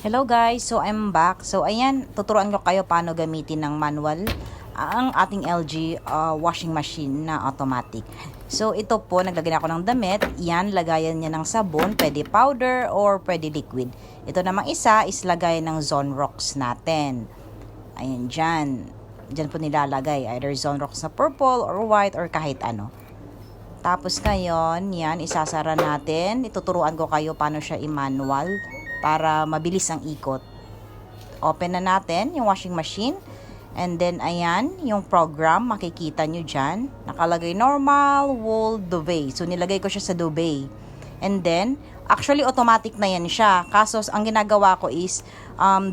Hello guys, so I'm back. So ayan, tuturuan ko kayo paano gamitin ng manual ang ating LG washing machine na automatic. So ito po, naglagay ako ng damit. Yan, lagayan niya ng sabon, pwede powder or pwede liquid. Ito namang isa is lagay ng Zonrox natin. Ayan dyan. Dyan po nilalagay, either Zonrox na purple or white or kahit ano. Tapos ngayon, yan, isasara natin. Ituturuan ko kayo paano siya i-manual para mabilis ang ikot. Open na natin yung washing machine. And then, ayan, yung program, makikita nyo dyan. Nakalagay normal, wool, duvet. So, nilagay ko siya sa duvet. And then, actually, automatic na yan siya. Kaso, ang ginagawa ko is,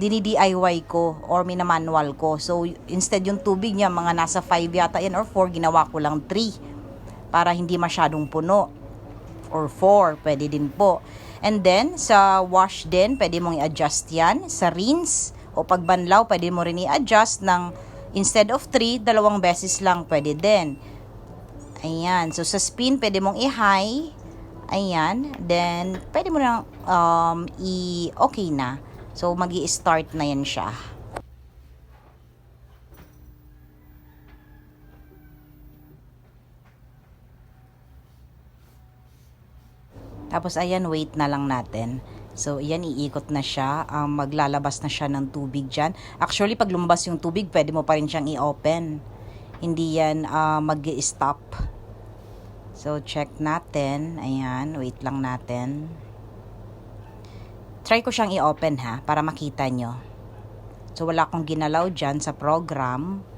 dini-DIY ko or minamanual ko. So, instead yung tubig niya, mga nasa 5 yata yan or 4, ginawa ko lang 3. Para hindi masyadong puno. Or 4, pwede din po. And then, sa wash din, pwede mong i-adjust yan. Sa rinse o pagbanlaw, pwede mo rin i-adjust ng instead of 3, 2 beses lang pwede din. Ayan. So, sa spin, pwede mong i-high. Ayan. Then, pwede mo lang okay na. So, mag-i-start na yan siya. Tapos, ayan, wait na lang natin. So, ayan, iikot na siya. Maglalabas na siya ng tubig dyan. Actually, pag lumabas yung tubig, pwede mo pa rin siyang i-open. Hindi yan mag-i-stop. So, check natin. Ayan, wait lang natin. Try ko siyang i-open ha, para makita nyo. So, wala akong ginalaw dyan sa program.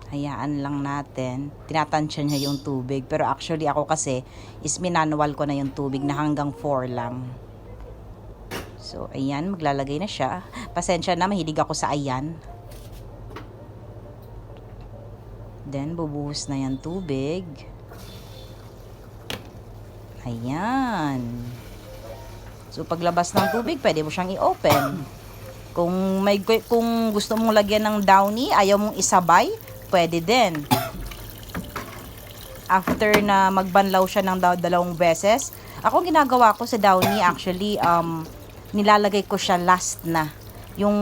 Hayaan lang natin. Tinatansya niya yung tubig. Pero actually ako kasi is minanual ko na yung tubig na hanggang 4 lang. So ayan, maglalagay na siya. Pasensya na, mahilig ako sa ayan. Then bubuhos na yung tubig. Ayan. So paglabas ng tubig, pwede mo siyang i-open. Kung gusto mong lagyan ng downy, ayaw mong isabay, pwede din. After na magbanlaw siya ng 2 beses, ako ginagawa ko sa downy actually, nilalagay ko siya last na. Yung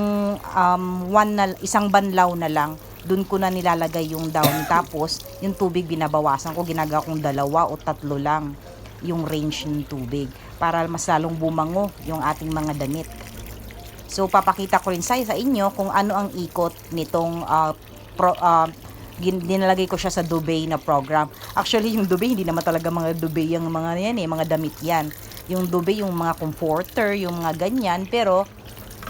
isang banlaw na lang, dun ko na nilalagay yung downy. Tapos, yung tubig binabawasan ko, ginagawa kong 2 o 3 lang yung range ng tubig para mas lalong bumango yung ating mga damit. So, papakita ko rin sa inyo kung ano ang ikot nitong dinalagay ko siya sa duvet na program. Actually, yung duvet, hindi naman talaga mga duvet yung mga yan mga damit yan. Yung duvet, yung mga comforter, yung mga ganyan. Pero,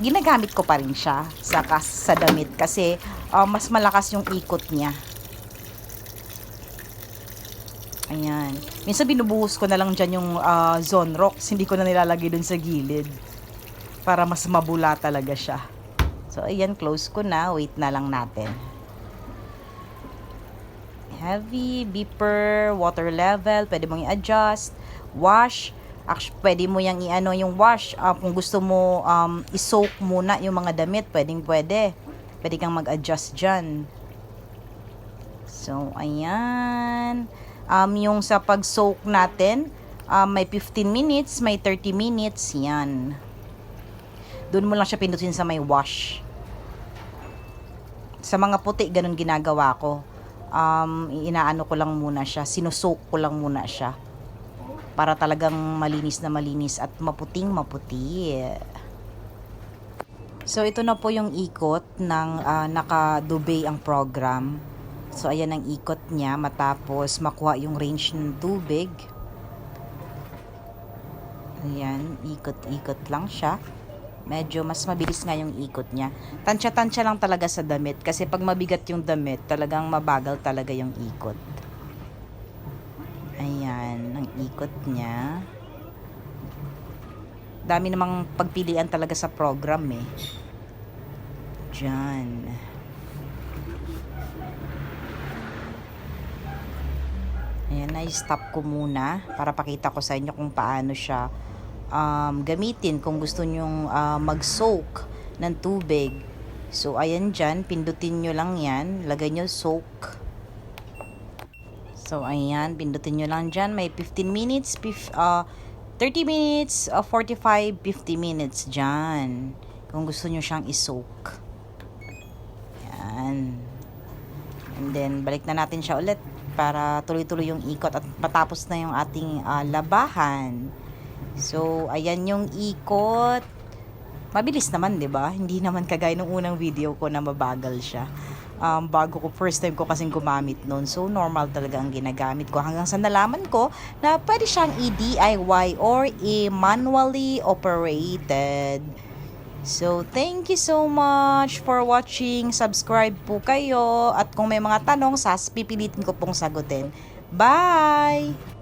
ginagamit ko pa rin siya sa damit kasi mas malakas yung ikot niya. Ayan. Minsan binubuhos ko na lang dyan yung Zonrox. Hindi ko na nilalagay dun sa gilid. Para mas mabula talaga siya. So, ayan, close ko na. Wait na lang natin. Heavy, beeper, water level, pwede mong i-adjust. Wash, pwede mo yung yung wash. Kung gusto mo i-soak muna yung mga damit, pwede. Pwede kang mag-adjust dyan. So, ayan. Yung sa pag-soak natin, may 15 minutes, may 30 minutes, yan. Doon mo lang siya pindutin sa may wash. Sa mga puti, ganun ginagawa ko. Inaano ko lang muna siya, sinusoak ko lang muna siya. Para talagang malinis na malinis at maputing maputi. So, ito na po yung ikot ng naka-duvet ang program. So, ayan ang ikot niya matapos makuha yung range ng tubig. Ayan, ikot-ikot lang siya. Medyo mas mabilis nga yung ikot niya. Tansya-tansya lang talaga sa damit. Kasi pag mabigat yung damit, talagang mabagal talaga yung ikot. Ayan, ang ikot niya. Dami namang pagpilian talaga sa program eh. Diyan. Ayan, na-stop ko muna para pakita ko sa inyo kung paano siya gamitin kung gusto nyong mag-soak ng tubig. So, ayan dyan, pindutin nyo lang yan, lagay nyo soak. So, ayan, pindutin nyo lang dyan, may 15 minutes, 30 minutes, 45, 50 minutes dyan. Kung gusto nyo siyang isoak. Yan. And then, balik na natin siya ulit para tuloy-tuloy yung ikot at matapos na yung ating labahan. So, ayan yung ikot. Mabilis naman, 'di ba? Hindi naman kagaya nung unang video ko na mabagal siya. First time ko kasing gumamit noon. So, normal talaga ang ginagamit ko hanggang sa nalaman ko na pwede siyang i-DIY or i-manually operated. So, thank you so much for watching. Subscribe po kayo. At kung may mga tanong, pipilitin ko pong sagutin. Bye!